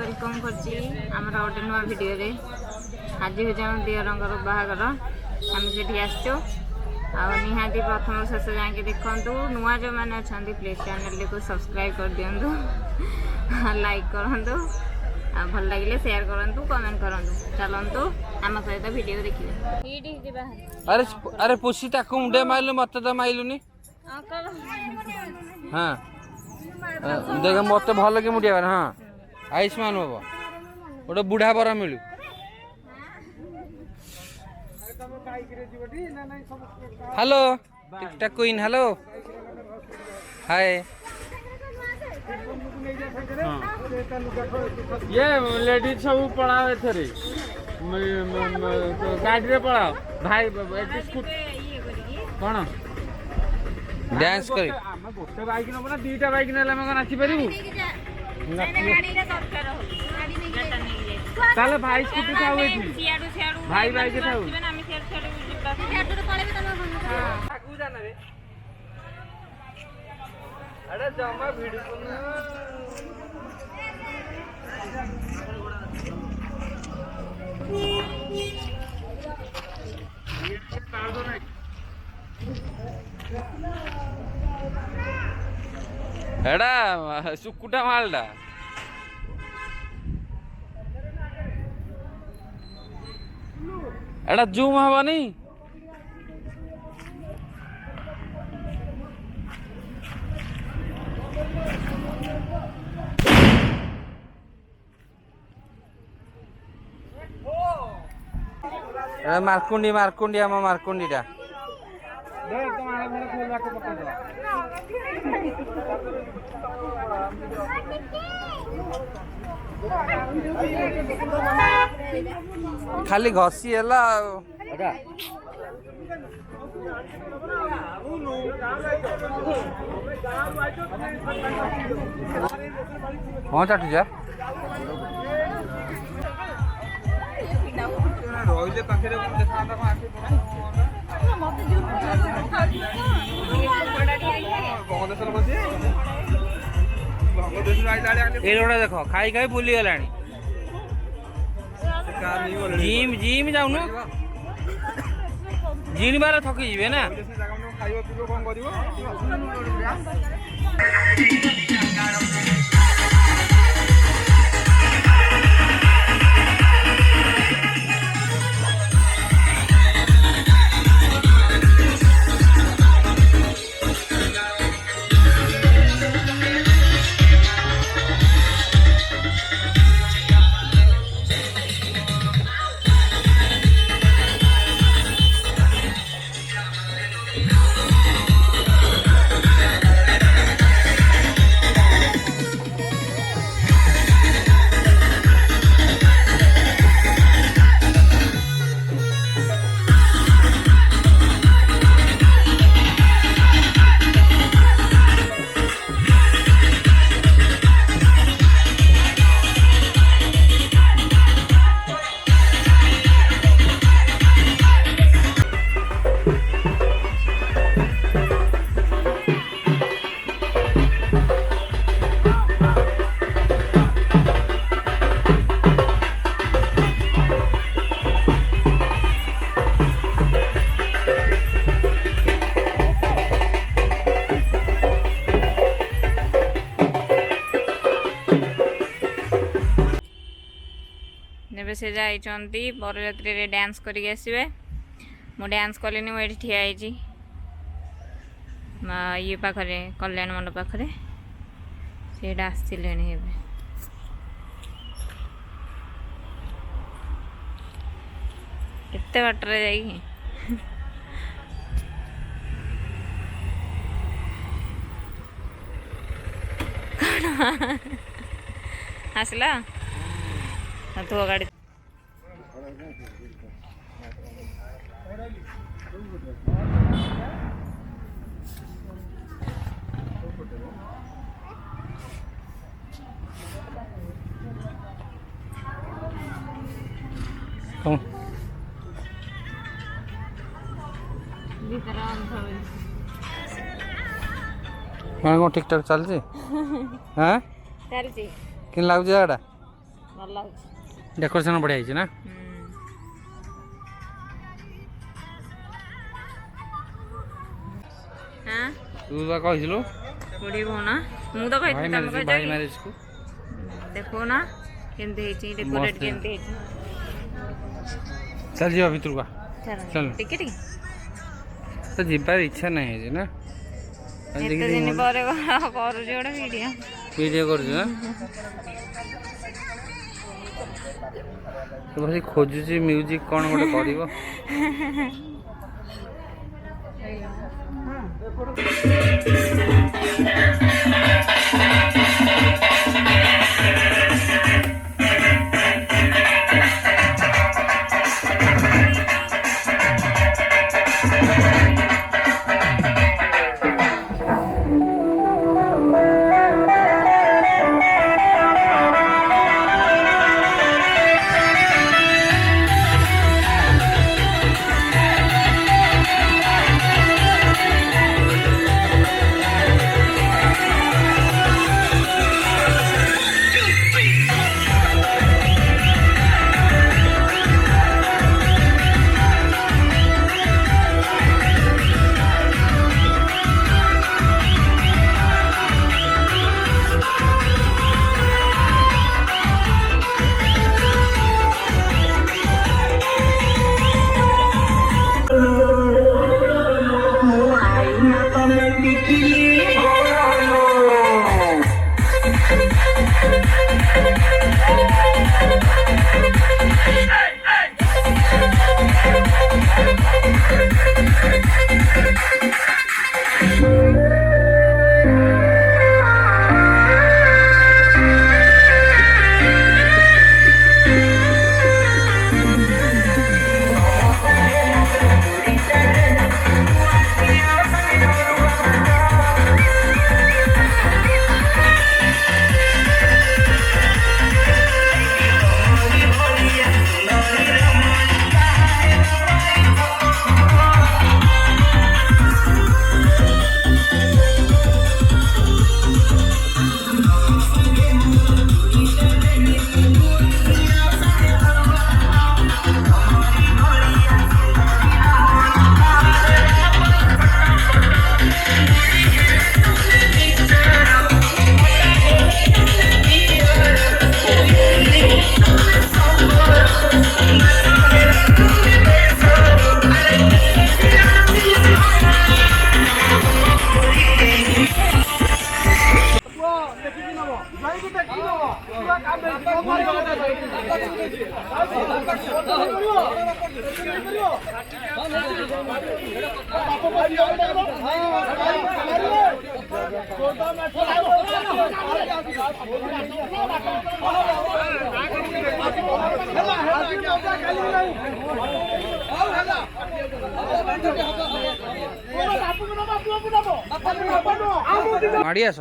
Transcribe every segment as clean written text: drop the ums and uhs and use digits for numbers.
Welcome करछि हमर गोटे नुआ वीडियो रे आज हो जाम दियरंगर बाहागर हम सेठी आछो आ निहाती प्रथम शेष जाके देखंतु नुआ जो माने अछंती प्लीज चैनल को सब्सक्राइब कर दियंतु लाइक करंतु आ भल लागिले शेयर करंतु कमेंट करंतु चलंतु हम सहित वीडियो देखिबे हीडी दिबा अरे अरे पुसी ताको मुंडे माइलु मत त माइलुनी हां देख मत भल के मुडिया हां आयुष्मान बाबा गोटे बुढ़ा बरा मिलू hello TikTok queen hello hi ये लेडीज सब पढ़ाओ एथरे गाड़ी रे पढ़ाओ भाई कौन डांस करी गोटे बाइक नब ना दीटा बाइक नेला मैं नाची पारिबू ताले भाई स्कूटी थाउ एठी भाई बाइक थाउ आगु जाना रे अरे जमा वीडियो एड़ा सुकुटा मालडा एड़ा जूम हवानी मारकुंडी मारकुंडी आम मारकुंडीटा खाली घसी है ହଁ ଚାଟୁ ଯା ରହିଲେ ପାଖରେ ଏଇଟା ଦେଖ ଖାଇ ଖାଇ ବୁଲିଗଲାଣି ଜିମ୍ ଜିମ୍ ଯାଉନୁ ଜିମ୍ ବାଲା ଥକି ଯିବେ ନା ଖାଇବା ପିଇବା କଣ କରିବ ଏବେ ସେ ଯାଇଛନ୍ତି ବରଯାତ୍ରୀରେ ଡ୍ୟାନ୍ସ କରିକି ଆସିବେ ମୁଁ ଡ୍ୟାନ୍ସ କଲିନି ମୁଁ ଏଠି ଠିଆ ହେଇଛି ଇଏ ପାଖରେ କଲ୍ୟାଣ ମଣ୍ଡପ ପାଖରେ ସେଇଟା ଆସିଲେଣି ଏବେ କେତେ ବାଟରେ ଯାଇକି ଆସିଲା ତୋ ଗାଡ଼ି କଣ ଠିକ୍ ଠାକ୍ ଚାଲିଛି ହଁ ଚାଲିଛି କେମିତି ଲାଗୁଛି ଜାଗାଟା ଭଲ ଲାଗୁଛି ଡେକୋରେସନ୍ ବଢ଼ିଆ ହେଇଛି ନା ତୁ ବା କହିଥିଲୁ କୋଡ଼ିଏ କହୁନା ମୁଁ ତ କହିଥିଲି ତମେ ଭାଇ କହିଛ ମ୍ୟାରେଜକୁ ଦେଖୁ ନା କେମିତି ହେଇଛି ଡେକୋରେଟ୍ କେମିତି ହେଇଛି ଚାଲ ଯିବା ଭିତରକୁ ଚାଲ ଟିକେ ଟିକେ ତ ଯିବାର ଇଚ୍ଛା ନାହିଁ ଆଜି ନା ଏତେ ଦିନ ପରେ କରୁଛି ଗୋଟେ ଭିଡ଼ିଓ କରୁଛୁ ନା ତୁ ଭାଇ ଖୋଜୁଛି ମ୍ୟୁଜିକ୍ କ'ଣ ଗୋଟେ କରିବ ମାଡ଼ି ଆସ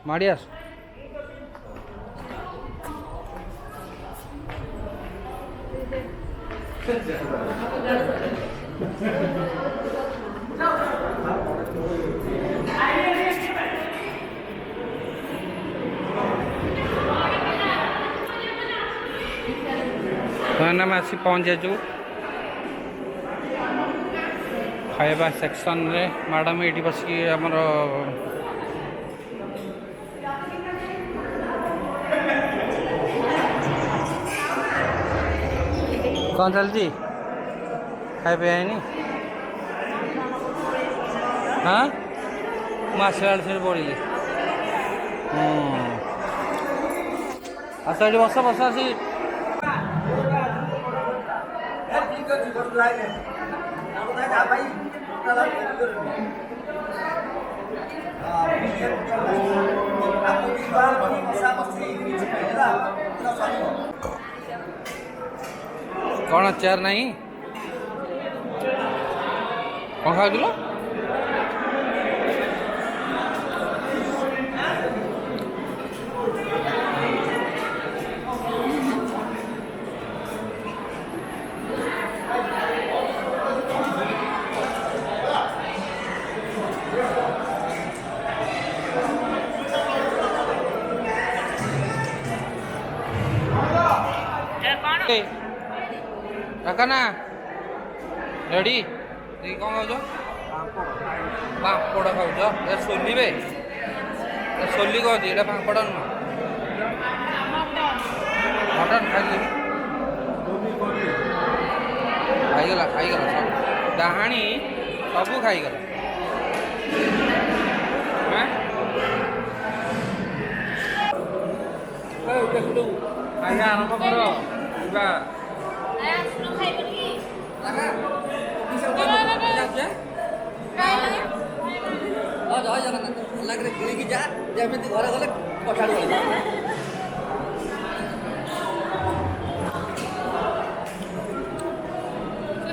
ମାଡ଼ି ଆସ। ଆମେ ଆସି ପହଞ୍ଚିଛୁ ଖାଇବା ସେକ୍ସନରେ। ମ୍ୟାଡ଼ାମ୍ ଏଇଠି ବସିକି ଆମର କ'ଣ ଚାଲିଛି ଖାଇବା ହେଇନି? ହଁ ମୁଁ ଆସିଲା ବେଳେ ସେଠି ପଡ଼ିଲି। ଆସ ଏଠି ବସ ବସ ଆସି। କ'ଣ ଚେୟାର ନାହିଁ? କ'ଣ ଖାଉଥିଲ? କାକା ନା ରେଡ଼ି? କ'ଣ ଖାଉଛ? ପାମ୍ପଡ଼ ଖାଉଛ? ଏ ସୋଲିବେ ସୋଲି କହନ୍ତି, ଏଇଟା ପାମ୍ପଡ଼ ନୁହଁ। ମଟନ୍ ଖାଇଲି ଖାଇଗଲା ଖାଇଗଲା ସବୁ ଡାହାଣୀ ସବୁ ଖାଇଗଲା। ଖାଇବା ଆରମ୍ଭ କର ଯିବା। ଜୟ ଜଗନ୍ନାଥ ଲାଗରେ କିଣିକି ଯା ଯେମିତି ଘରେ ଗଲେ ପଠାడు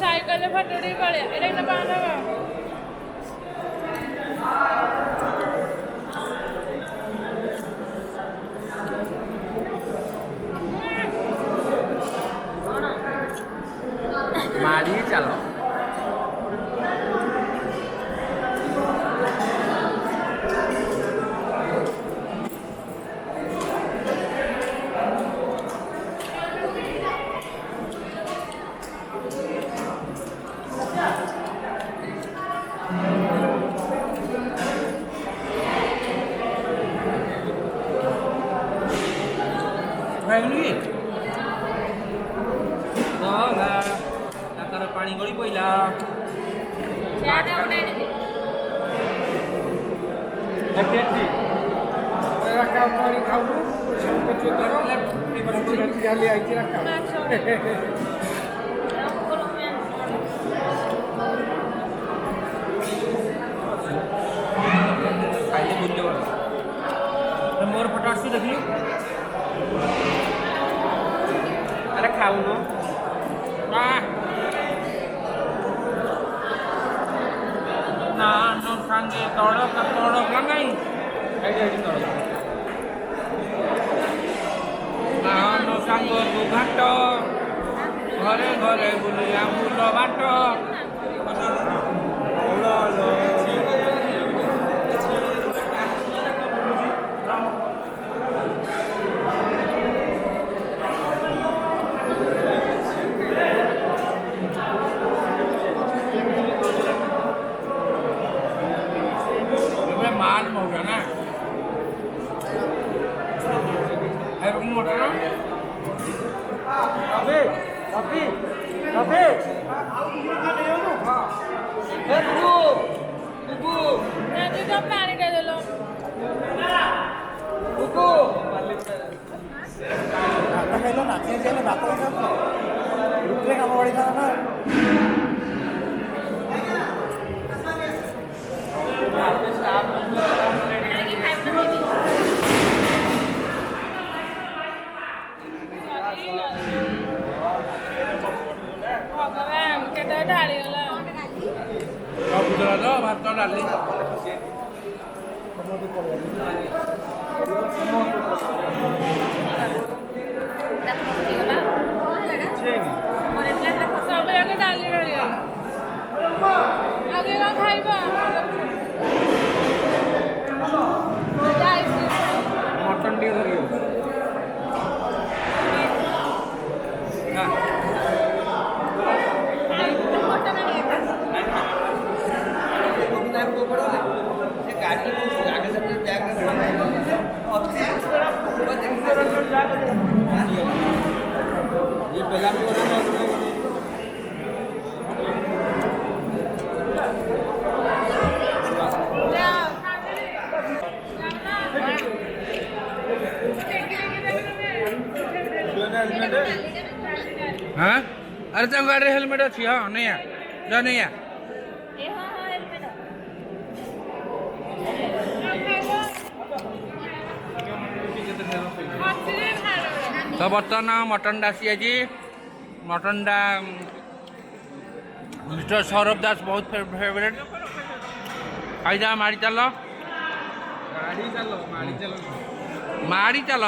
ସାଇକେଲରେ ଫଟୋ ଉଠେଇ ପଳେଆ ଏଇଟା ପାଣି ମାଡ଼ି ଚାଲ। ପାଣି ଗଳି ପଇଲା ଖାଇଲେ ବୁଝ ମୋର ଫଟୋ ଆସୁଛି ଦେଖିଲୁ। ଆରେ ଖାଉନ ନା नो सांगे तड़क तड़क लगाई तड़क ना नो सांग को घाट घरे घरे बुलिया फूल बाट माल मौका ना है मोटर अबे ଯଦି ତ ପାଣିଟା ଦେଲ ଭଗବାନ କେତେ ଢାଳିଗଲା ଭାତ ଡାଲି ସବୁ ଯାକ ଡାଲି ଢାଳିଗଲା ଆଗେ କଣ ଖାଇବ ମଟନ ଟିକେ ଧରିବ हाँ अरे तुम गाड़ी हेलमेट अच्छी हाँ नहीं है जा नहीं है तो बर्तमान मटन आसी जी मटन मिस्टर सौरभ दास बहुत फेवरेट खाईजा मारी चल मारी चल